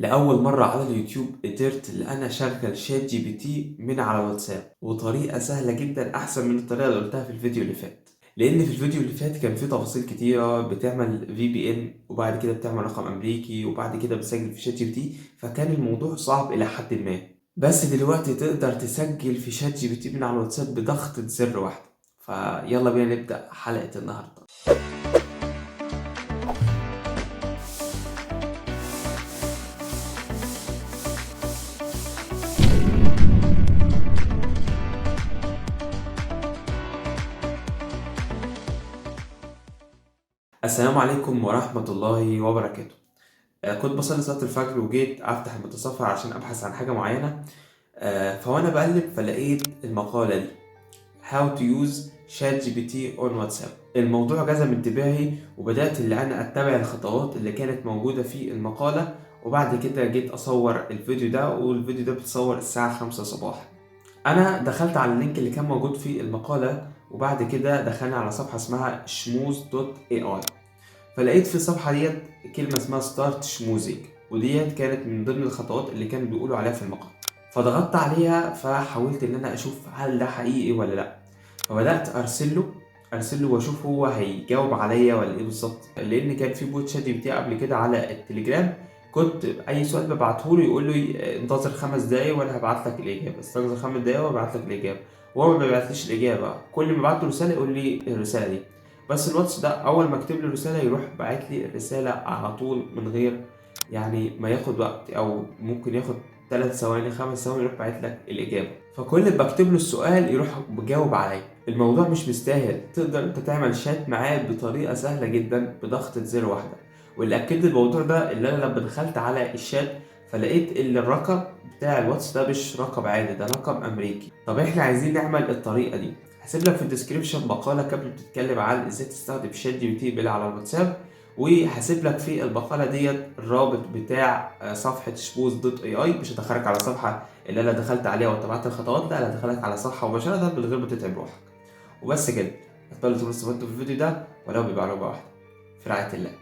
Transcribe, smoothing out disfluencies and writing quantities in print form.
لأول مرة على اليوتيوب قدرت إن أنا أشغل شات جي بي تي من على الواتساب، وطريقة سهلة جدا أحسن من الطريقة اللي قلتها في الفيديو اللي فات. لأن في الفيديو اللي فات كان فيه تفاصيل كتيرة، بتعمل VPN وبعد كده بتعمل رقم أمريكي وبعد كده بتسجل في شات جي بي تي، فكان الموضوع صعب إلى حد ما. بس دلوقتي تقدر تسجل في شات جي بي تي من على الواتساب بضغطة زر واحدة. فيلا بينا نبدأ حلقة النهاردة. السلام عليكم ورحمة الله وبركاته. كنت بصلي صلاة الفجر وجيت أفتح المتصفح عشان أبحث عن حاجة معينة. فوأنا بقلب فلقيت المقالة دي How to use ChatGPT on WhatsApp. الموضوع جذب انتباهي وبدأت اللي أنا أتبع الخطوات اللي كانت موجودة في المقالة، وبعد كده جيت أصور الفيديو ده، والفيديو ده بتصور الساعة 5 صباحا. أنا دخلت على اللينك اللي كان موجود في المقالة، وبعد كده دخلنا على صفحة اسمها shmooze.ai. فلقيت في الصفحة ديت كلمة اسمها ستارت شموزنج، وديت كانت من ضمن الخطوات اللي كانوا بيقولوا عليها في المقال. فضغطت عليها فحاولت ان انا اشوف هل ده حقيقي ولا لا. فبدأت ارسله واشوف هو هيجاوب عليا ولا ايه بالظبط، لان كان في بوت شات جي بي تي قبل كده على التليجرام. كنت اي سؤال ببعته له يقول لي انتظر 5 دقايق وانا هبعت لك الاجابه، استنتظر 5 دقايق وابعت لك الاجابه. وهو ما بيبعتليش الاجابه، كل ما ابعت له رساله يقول لي الرساله دي. بس الواتس ده اول ما اكتب له رساله يروح باعت لي الرساله على طول من غير يعني ما ياخد وقت، او ممكن ياخد 3 ثواني 5 ثواني يروح باعت لك الاجابه. فكل اللي بكتب له السؤال يروح بجاوب عليا. الموضوع مش مستاهل، تقدر انت تعمل شات معاه بطريقه سهله جدا بضغطه زر واحده. واللي اكد لي الموضوع ده اللي انا لما دخلت على الشات فلقيت ان الرقم بتاع الواتس ده مش رقم عادي، ده رقم امريكي. طب احنا عايزين نعمل الطريقه دي. هسيب لك في الديسكريبشن مقاله كامله بتتكلم عن ازاي تستخدم شات جي بي تي بال على الواتساب، وهسيب لك في المقاله ديت الرابط بتاع صفحه شبوز دوت اي اي. مش هدخلك على صفحه اللي انا دخلت عليها واتبعت الخطوات، لا انا هدخلك على صفحه مباشره من غير ما تتعب روحك. وبس كده. اتمنى تكونوا استفدتوا في الفيديو ده ولو بمعلومه واحده. في رعايه الله.